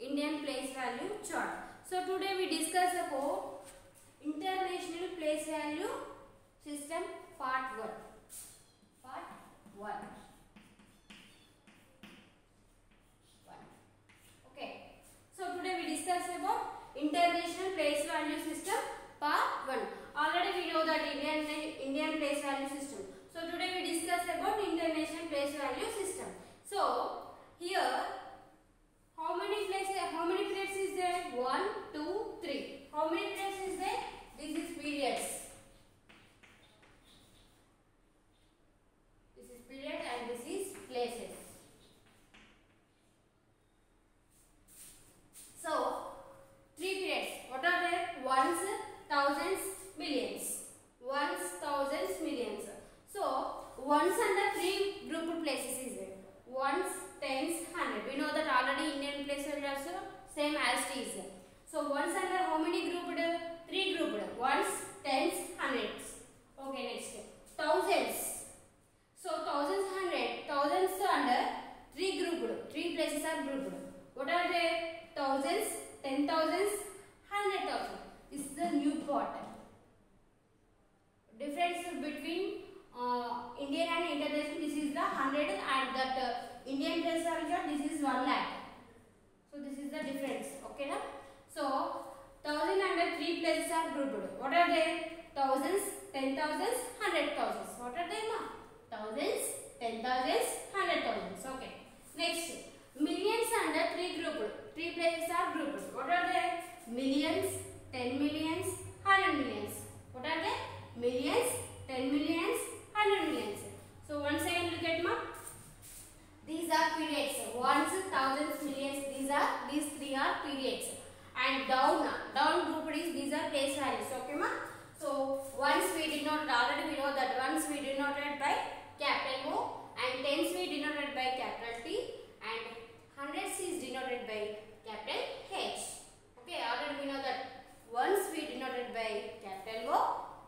Indian place value chart. So today we discuss about international place value system part 1. Part 1. Okay. So today we discuss about international place value system part 1. Already we know that Indian place value system. So today we discuss about international place value system. So here how many places is there? 1, 2, 3. How many places is there? This is periods. This is period and this is places. So 3 periods. What are there? Ones, thousands, millions. Ones, thousands, millions. So ones under 3 grouped places is there. Ones, tens, hundred. We know that already Indian place value also same as it is. So ones under how many grouped? 3 grouped. Ones, tens, hundreds. Okay, next. Thousands. So thousands, hundred. Thousands under 3 grouped. 3 places are grouped. What are they? Thousands, 10,000s, 100,000. This is the new part. Difference between Indian and international. This is the 100 and that Indian place value. This is 1 lakh. So this is the difference. Okay, na? So 1000 under 3 places are grouped. What are they? Thousands, 10,000s, 100,000s. What are they, ma? Thousands, 10,000s, 100,000s. Okay. Next, millions under 3 grouped. 3 places are grouped. What are they? Millions, 10 millions, 100 millions. What are they? Millions, 10 millions, 100 millions. So once again look at, ma. These are periods. Ones, thousands, millions. These 3 are periods. And down grouped is these are place values. Okay, ma. So ones we denote already we know that ones we denoted by capital O and tens we denoted by capital T and hundreds is denoted by capital H. Okay, already we know that ones we denoted by capital O,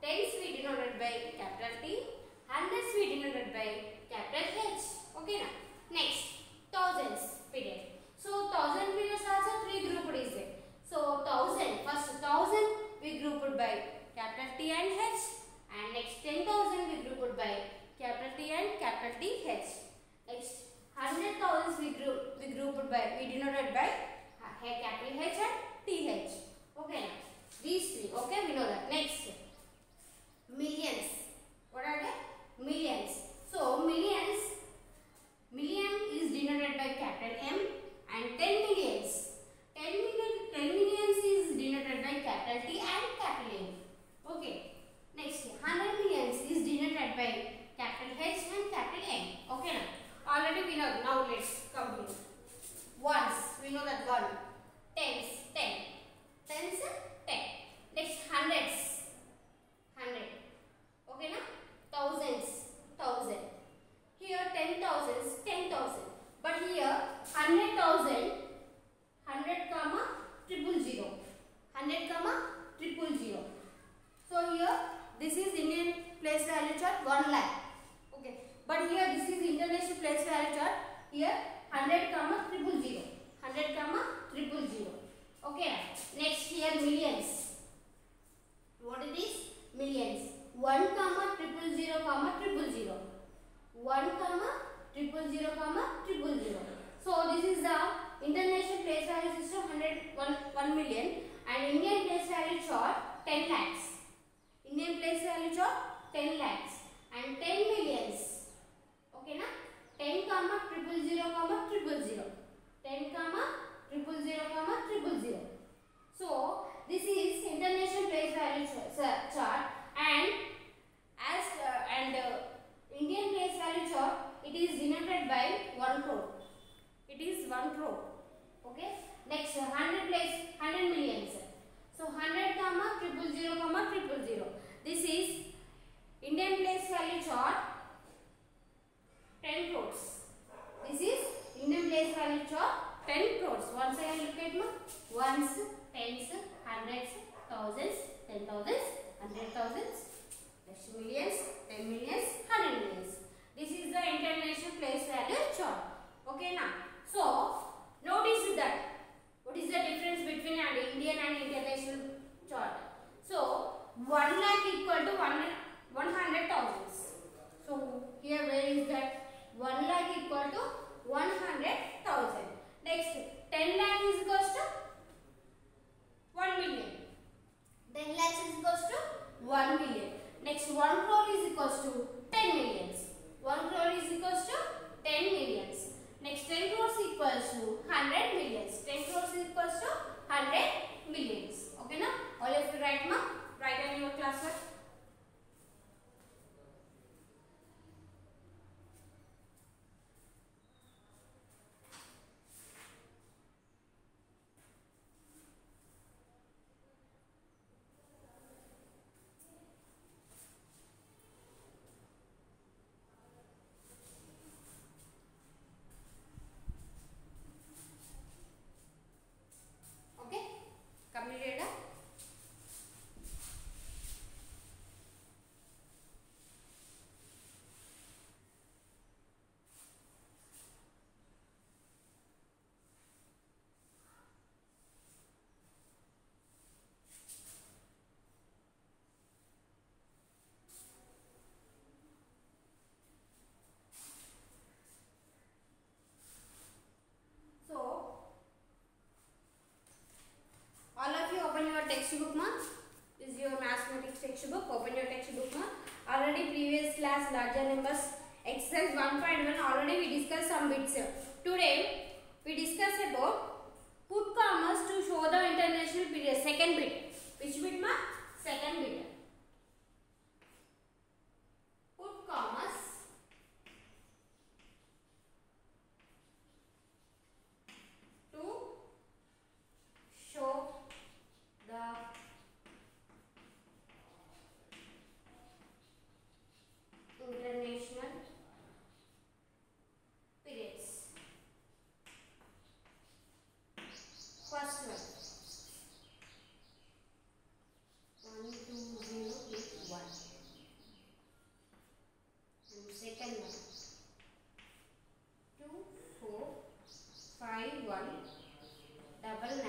tens we denoted by capital T, hundreds we denoted by capital H. Okay, now next thousands period. So 1000 periods also 3 grouped is there. So 1000 first 1000 we grouped by capital T and H and next 10,000 we grouped by capital T and capital T H. Next 100,000 we grouped by denoted by capital H and TH. Okay, now these 3. Okay, we know that. Next millions. What are they? Millions. So million is denoted by capital M and 10 millions. 10 millions is denoted by capital T and capital M. Okay. Next 100 millions is denoted by capital H and capital M. Okay, now already we know. Now let's complete. Ones we know that 1. Tens 10. Tens 10. Next hundreds 100. Okay, now thousands 1000. Here 10,000s 10,000. But here 100,000 100 comma 000. 100 comma 000. So here this is Indian place value chart 1 lakh. Okay. But here this is international place value chart. Here 100 comma 000. 100 comma 000. Okay. Next here millions. What is this? Millions. 1 comma 000 comma 000. 1 comma 000 comma 000. So this is the international place value system 1 million and Indian place value chart 10 lakhs. Indian place value chart 10 lakhs and 10 millions. Okay, na? 10 comma 000 comma 000. 10 comma 000 comma 000. So this is international place value chart and Indian place value chart it is denoted by 1 crore. It is 1 crore. Okay. Next 100 millions. So 100 comma 000 comma 000. This is Indian place value chart 10 crores. This is Indian place value chart 10 crores. Once again look at ones, tens, hundreds, thousands, 10,000s, 100,000s, next millions, 10 millions, 100 millions. This is the international place value chart. Okay, now. So notice that textbook. Open your textbook. Already previous class larger numbers exercise 1.1 already we discussed some bits. Today we discuss about put commas to show the international period. Second bit. Which bit ma? Second bit. Put commas to show the international periods. First one 1 2 0 8 1, and second one 2 4 5 1 double 9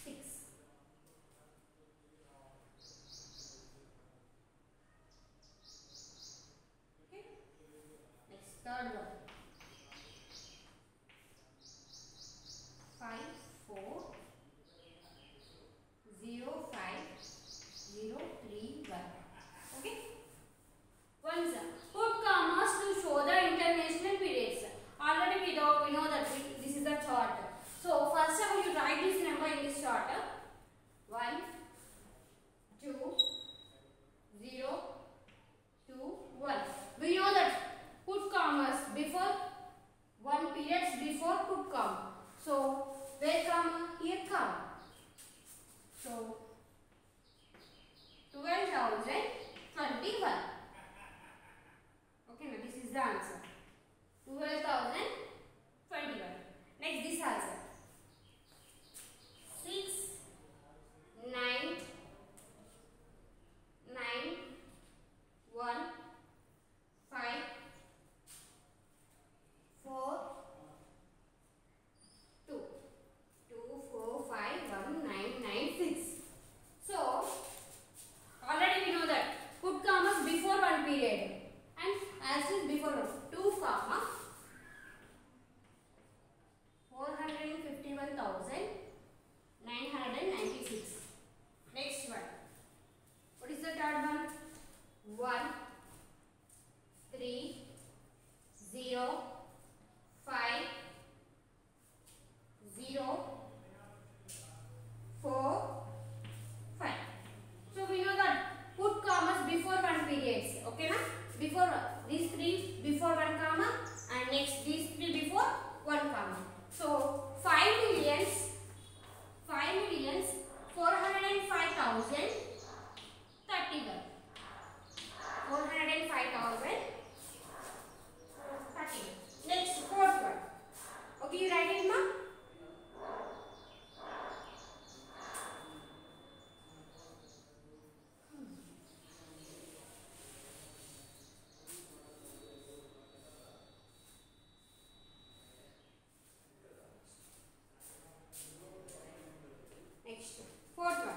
6. Okay, next third one 5 4 0 5 0 3 1. Okay, once put commas to show the international periods. Already we know that this is the chart. So first of all you write this number in this chart. 1 2 0 2 1. We know that put commas before one periods before put comma. So where comma? Here comma. So 12,021. Okay, now this is the answer. 12,021. Next this answer. 6 9 9 1 5 4 2 2 4 5 1 9 9 6. So already we know that put commas before one period and as is before one. 2 comma 451,996. Next one. What is the third one? 1 3 0 5 0 4 5. So we know that put commas before one periods. Okay na? Before these three before one comma and next these three before one comma. So 5,405,031. 405,031. Next fourth one. Okay, you write it ma? Next fourth one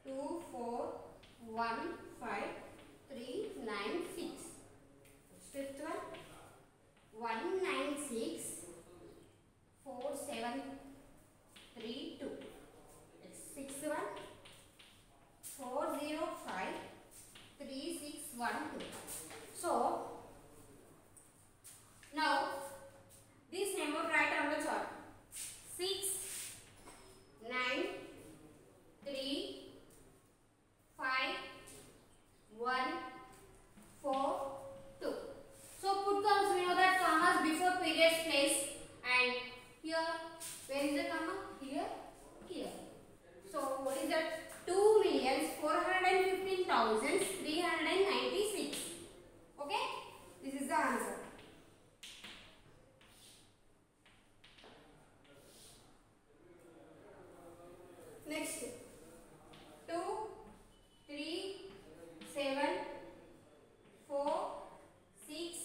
2 4 1 5 3 9 6. Fifth one 196 4 7 3 2. Sixth one 405 3 6 1 2. So now this number write on the chart. 6 9 3 5 1 4 2. So put commas, we know that commas before periods place, and here where is the comma? Here, here. So what is that? 2,415,396. Okay, this is the answer. Next 2 3 7 4 6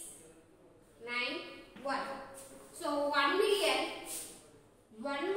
9 1. So 1,000,000